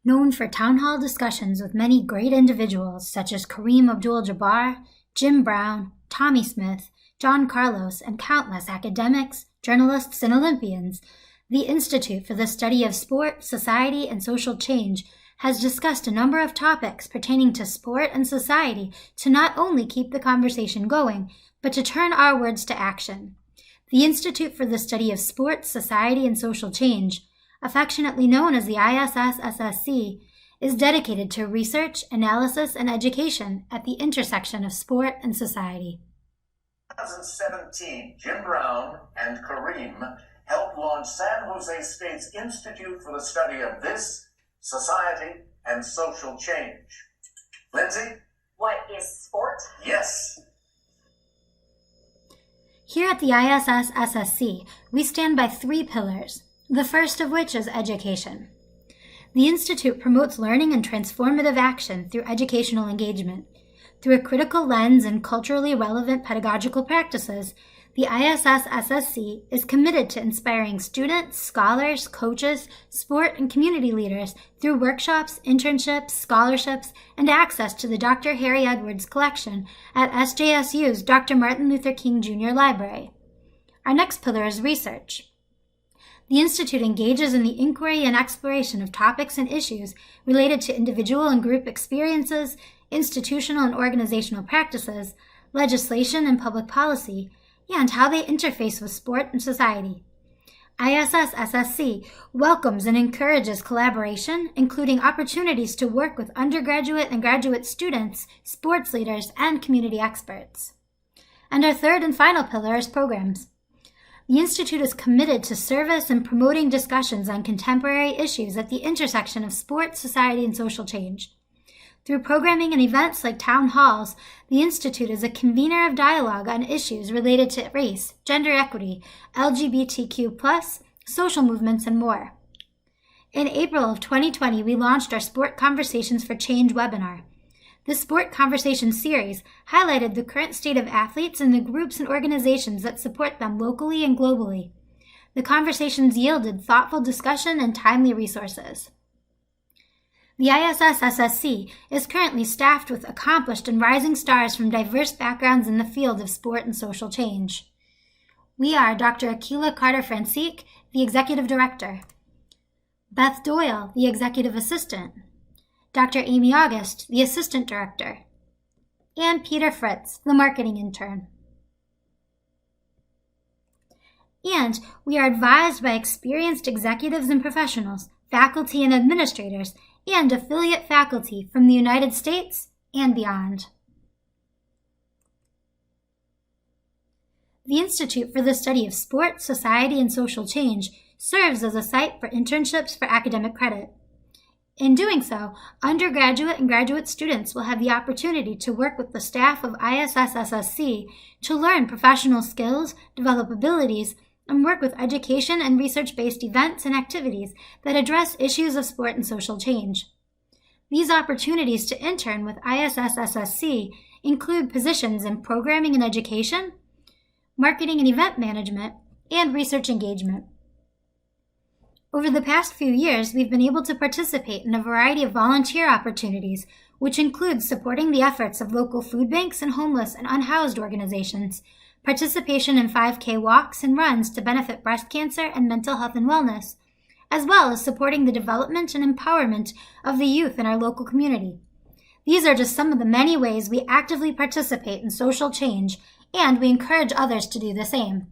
Known for town hall discussions with many great individuals such as Kareem Abdul-Jabbar, Jim Brown, Tommy Smith, John Carlos, and countless academics, journalists, and Olympians, the Institute for the Study of Sport, Society, and Social Change has discussed a number of topics pertaining to sport and society to not only keep the conversation going, but to turn our words to action. The Institute for the Study of Sport, Society, and Social Change, affectionately known as the ISSSSC, is dedicated to research, analysis, and education at the intersection of sport and society. In 2017, Jim Brown and Kareem helped launch San Jose State's Institute for the Study of This, Society, and Social Change. Lindsay? What is sport? Yes. Here at the ISSSSC, we stand by 3 pillars, the first of which is education. The Institute promotes learning and transformative action through educational engagement. Through a critical lens and culturally relevant pedagogical practices, the ISSSSC is committed to inspiring students, scholars, coaches, sport, and community leaders through workshops, internships, scholarships, and access to the Dr. Harry Edwards collection at SJSU's Dr. Martin Luther King Jr. Library. Our next pillar is research. The Institute engages in the inquiry and exploration of topics and issues related to individual and group experiences, institutional and organizational practices, legislation and public policy, and how they interface with sport and society. ISSSSC welcomes and encourages collaboration, including opportunities to work with undergraduate and graduate students, sports leaders, and community experts. And our third and final pillar is programs. The Institute is committed to service and promoting discussions on contemporary issues at the intersection of sport, society, and social change. Through programming and events like town halls, the Institute is a convener of dialogue on issues related to race, gender equity, LGBTQ+, social movements, and more. In April of 2020, we launched our Sport Conversations for Change webinar. This Sport Conversation series highlighted the current state of athletes and the groups and organizations that support them locally and globally. The conversations yielded thoughtful discussion and timely resources. The ISSSSC is currently staffed with accomplished and rising stars from diverse backgrounds in the field of sport and social change. We are Dr. Akila Carter-Francique, the Executive Director, Beth Doyle, the Executive Assistant, Dr. Amy August, the Assistant Director, and Peter Fritz, the Marketing Intern. And we are advised by experienced executives and professionals, faculty and administrators, and affiliate faculty from the United States and beyond. The Institute for the Study of Sport, Society, and Social Change serves as a site for internships for academic credit. In doing so, undergraduate and graduate students will have the opportunity to work with the staff of ISSSSC to learn professional skills, develop abilities, and work with education and research-based events and activities that address issues of sport and social change. These opportunities to intern with ISSSSC include positions in programming and education, marketing and event management, and research engagement. Over the past few years, we've been able to participate in a variety of volunteer opportunities, which includes supporting the efforts of local food banks and homeless and unhoused organizations, participation in 5K walks and runs to benefit breast cancer and mental health and wellness, as well as supporting the development and empowerment of the youth in our local community. These are just some of the many ways we actively participate in social change, and we encourage others to do the same.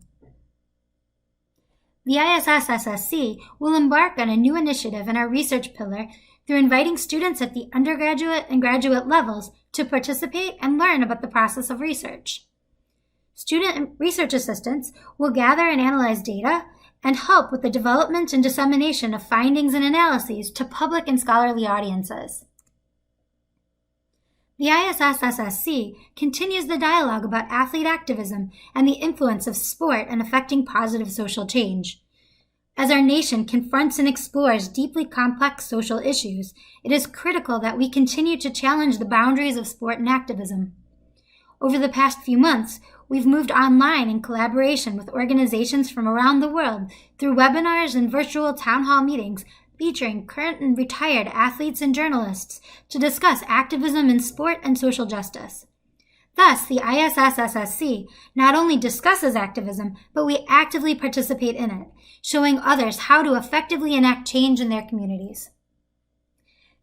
The ISSSSC will embark on a new initiative in our research pillar through inviting students at the undergraduate and graduate levels to participate and learn about the process of research. Student and research assistants will gather and analyze data and help with the development and dissemination of findings and analyses to public and scholarly audiences. The ISSSSC continues the dialogue about athlete activism and the influence of sport in affecting positive social change. As our nation confronts and explores deeply complex social issues, it is critical that we continue to challenge the boundaries of sport and activism. Over the past few months, we've moved online in collaboration with organizations from around the world through webinars and virtual town hall meetings featuring current and retired athletes and journalists to discuss activism in sport and social justice. Thus, the ISSSSC not only discusses activism, but we actively participate in it, showing others how to effectively enact change in their communities.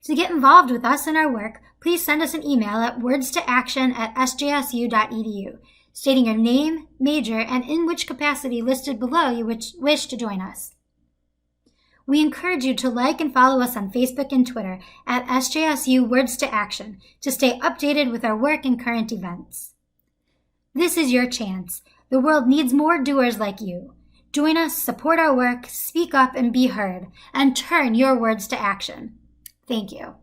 To get involved with us and our work, please send us an email at wordstoaction@sjsu.edu, stating your name, major, and in which capacity listed below you wish to join us. We encourage you to like and follow us on Facebook and Twitter at SJSU Words to Action to stay updated with our work and current events. This is your chance. The world needs more doers like you. Join us, support our work, speak up and be heard, and turn your words to action. Thank you.